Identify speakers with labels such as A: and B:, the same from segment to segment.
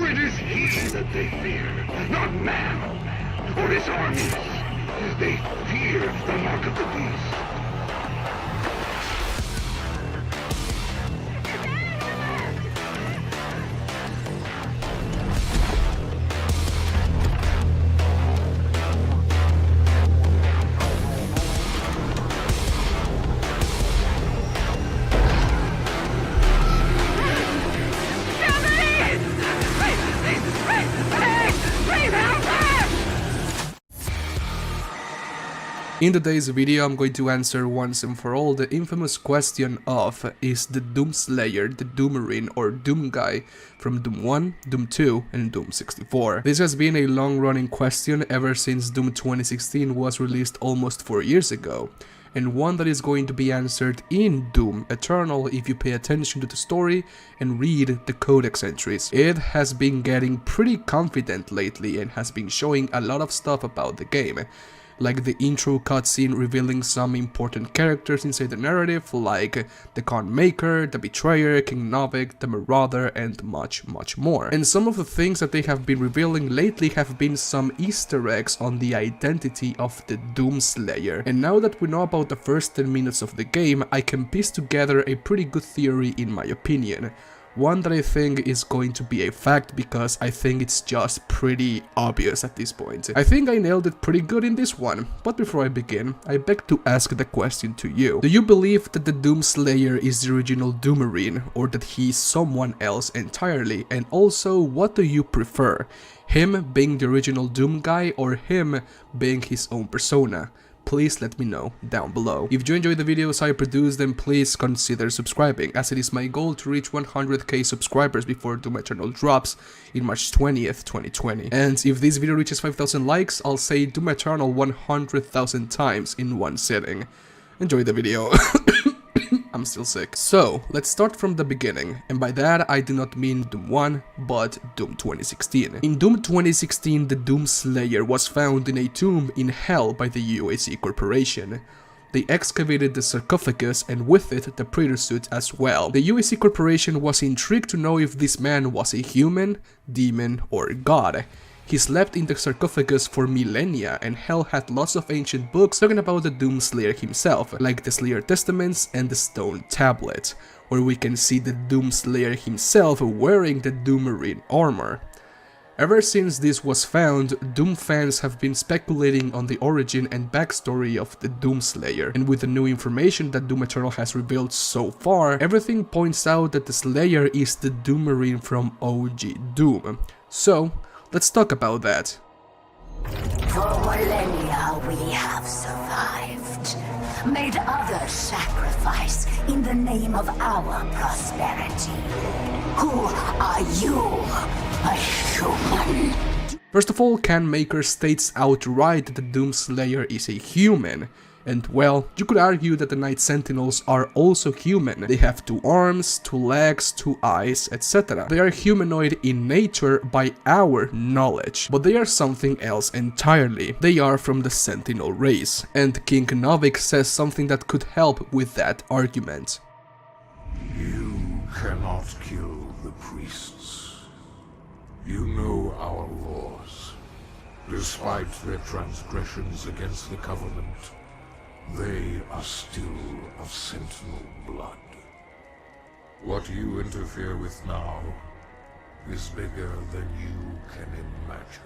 A: it is he that they fear, not man or his armies. They fear the mark of the beast.
B: In today's video, I'm going to answer once and for all the infamous question of, is the Doomslayer the Doomarine or Doomguy from Doom 1, Doom 2 and Doom 64? This has been a long-running question ever since Doom 2016 was released almost 4 years ago, and one that is going to be answered in Doom Eternal if you pay attention to the story and read the codex entries. It has been getting pretty confident lately and has been showing a lot of stuff about the game, like the intro cutscene revealing some important characters inside the narrative, like the Con Maker, the Betrayer, King Novik, the Marauder, and much more. And some of the things that they have been revealing lately have been some Easter eggs on the identity of the Doomslayer. And now that we know about the first 10 minutes of the game, I can piece together a pretty good theory in my opinion. One that I think is going to be a fact because I think it's just pretty obvious at this point. I think I nailed it pretty good in this one, but before I begin, I beg to ask the question to you. Do you believe that the Doomslayer is the original Doomarine, or that he's someone else entirely? And also, what do you prefer? Him being the original Doomguy or him being his own persona? Please let me know down below. If you enjoy the videos I produce, then please consider subscribing, as it is my goal to reach 100k subscribers before Doom Eternal drops in March 20th, 2020. And if this video reaches 5,000 likes, I'll say Doom Eternal 100,000 times in one sitting. Enjoy the video. I'm still sick. So, let's start from the beginning, and by that I do not mean Doom 1, but Doom 2016. In Doom 2016, the Doomslayer was found in a tomb in Hell by the UAC Corporation. They excavated the sarcophagus and with it the Praetor suit as well. The UAC Corporation was intrigued to know if this man was a human, demon, or god. He slept in the sarcophagus for millennia, and Hell had lots of ancient books talking about the Doomslayer himself, like the Slayer Testaments and the Stone Tablet, where we can see the Doomslayer himself wearing the Doomarine armor. Ever since this was found, Doom fans have been speculating on the origin and backstory of the Doomslayer, and with the new information that Doom Eternal has revealed so far, everything points out that the Slayer is the Doomarine from OG Doom. So, let's talk about that.
C: For millennia we have survived, made others sacrifice in the name of our prosperity. Who are you, a human?
B: First of all, Can Maker states outright that the Doomslayer is a human. And well, you could argue that the Night Sentinels are also human. They have 2 arms, 2 legs, 2 eyes, etc. They are humanoid in nature by our knowledge, but they are something else entirely. They are from the Sentinel race, and King Novik says something that could help with that argument.
D: You cannot kill the priests. You know our laws. Despite their transgressions against the Covenant, they are still of Sentinel blood. What you interfere with now is bigger than you can imagine.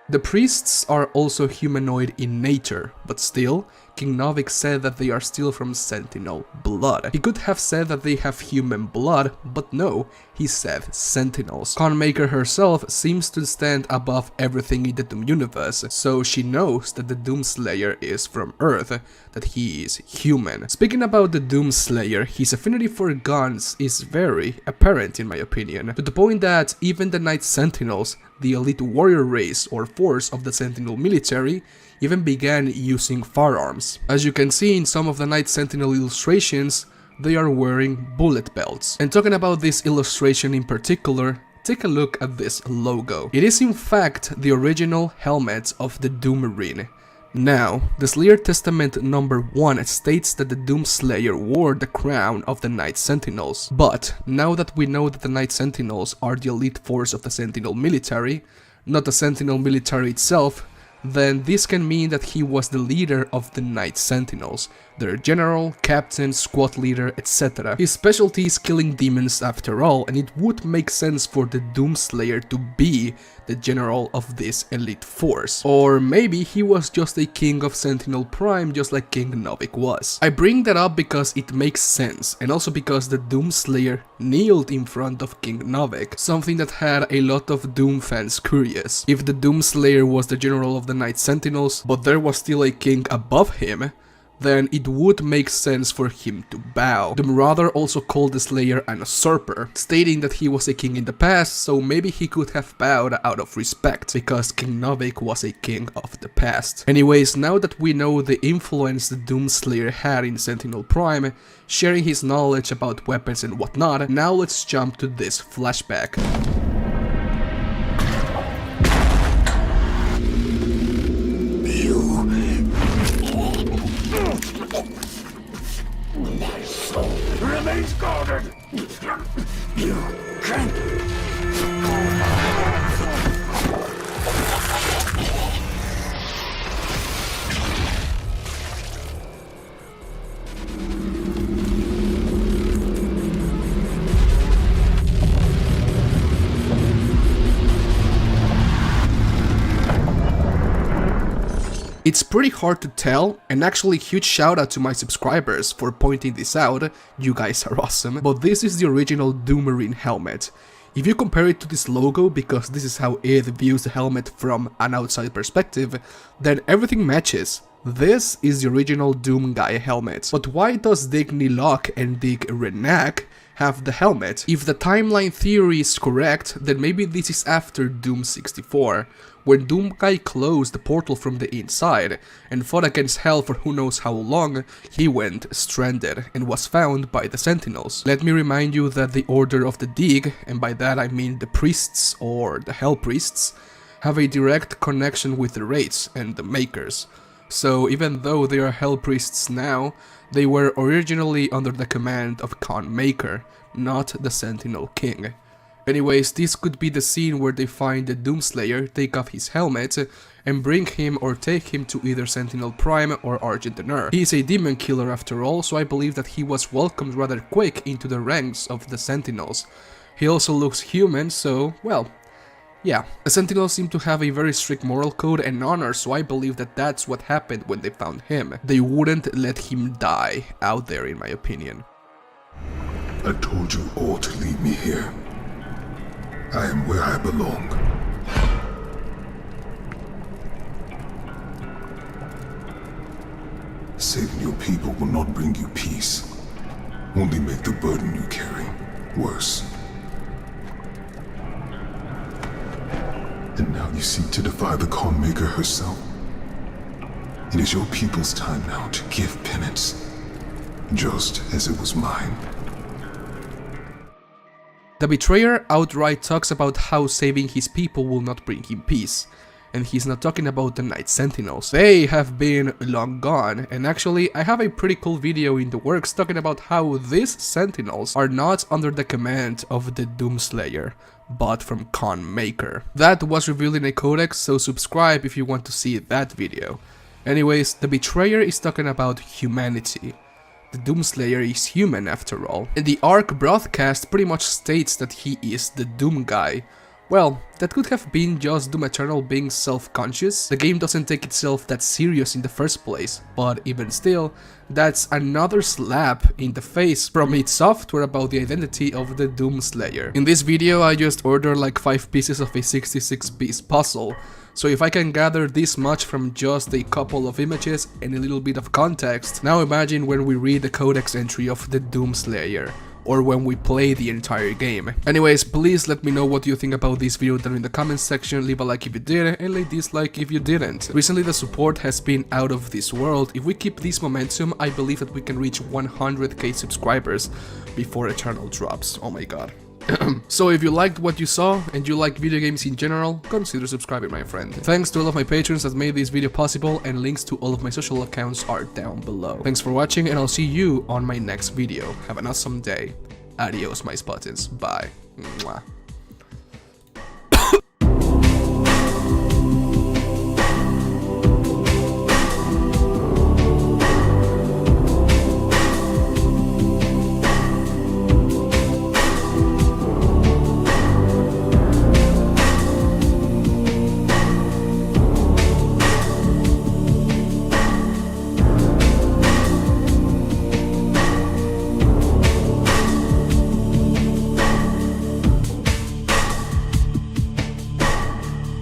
B: The priests are also humanoid in nature, but still, King Novik said that they are still from Sentinel blood. He could have said that they have human blood, but no, he said Sentinels. Con Maker herself seems to stand above everything in the Doom universe, so she knows that the Doomslayer is from Earth, that he is human. Speaking about the Doomslayer, his affinity for guns is very apparent in my opinion, to the point that even the Night Sentinels, the elite warrior race or force of the Sentinel military, even began using firearms. As you can see in some of the Night Sentinel illustrations, they are wearing bullet belts. And talking about this illustration in particular, take a look at this logo. It is in fact the original helmet of the Doomarine. Now, the Slayer Testament number 1 states that the Doomslayer wore the crown of the Night Sentinels, but now that we know that the Night Sentinels are the elite force of the Sentinel military, not the Sentinel military itself, then this can mean that he was the leader of the Night Sentinels, their general, captain, squad leader, etc. His specialty is killing demons after all, and it would make sense for the Doomslayer to be the general of this elite force. Or maybe he was just a king of Sentinel Prime, just like King Novik was. I bring that up because it makes sense, and also because the Doomslayer kneeled in front of King Novik, something that had a lot of Doom fans curious. If the Doomslayer was the general of the Night Sentinels, but there was still a king above him, then it would make sense for him to bow. The Marauder also called the Slayer an usurper, stating that he was a king in the past, so maybe he could have bowed out of respect, because King Novik was a king of the past. Anyways, now that we know the influence the Doomslayer had in Sentinel Prime, sharing his knowledge about weapons and whatnot, now let's jump to this flashback.
A: My soul remains guarded. You can't.
B: It's pretty hard to tell, and actually huge shout out to my subscribers for pointing this out, you guys are awesome, but this is the original Doommarine helmet. If you compare it to this logo, because this is how it views the helmet from an outside perspective, then everything matches. This is the original Doomguy helmet. But why does Dig Nilok and Dig Renak have the helmet? If the timeline theory is correct, then maybe this is after Doom 64, when Doomguy closed the portal from the inside and fought against Hell for who knows how long. He went stranded and was found by the Sentinels. Let me remind you that the Order of the Dig, and by that I mean the priests or the Hell priests, have a direct connection with the Wraiths and the Makers. So even though they are Hell priests now, they were originally under the command of Khan Maker, not the Sentinel King. Anyways, this could be the scene where they find the Doomslayer, take off his helmet, and bring him or take him to either Sentinel Prime or Argent D'Nur. He is a demon killer after all, so I believe that he was welcomed rather quick into the ranks of the Sentinels. He also looks human, so, well, yeah. The Sentinels seem to have a very strict moral code and honor, so I believe that that's what happened when they found him. They wouldn't let him die out there, in my opinion.
D: I told you all to leave me here. I am where I belong. Saving your people will not bring you peace, only make the burden you carry worse. And now you seek to defy the Khan Maker herself. It is your people's time now to give penance, just as it was mine.
B: The Betrayer outright talks about how saving his people will not bring him peace, and he's not talking about the Night Sentinels. They have been long gone, and actually I have a pretty cool video in the works talking about how these Sentinels are not under the command of the Doomslayer, but from Khan Maker. That was revealed in a codex, so subscribe if you want to see that video. Anyways, the Betrayer is talking about humanity. The Doomslayer is human after all, and the Ark broadcast pretty much states that he is the Doomguy. Well, that could have been just Doom Eternal being self-conscious. The game doesn't take itself that serious in the first place, but even still, that's another slap in the face from id Software about the identity of the Doomslayer. In this video I just ordered like 5 pieces of a 66-piece puzzle, so if I can gather this much from just a couple of images and a little bit of context, now imagine when we read the codex entry of the Doomslayer, or when we play the entire game. Anyways, please let me know what you think about this video down in the comments section, leave a like if you did, and a dislike if you didn't. Recently the support has been out of this world. If we keep this momentum, I believe that we can reach 100k subscribers before Eternal drops. Oh my god. So if you liked what you saw and you like video games in general, consider subscribing, my friend. Thanks to all of my patrons that made this video possible, and links to all of my social accounts are down below. Thanks for watching, and I'll see you on my next video. Have an awesome day. Adios, my Spartans. Bye. Mwah.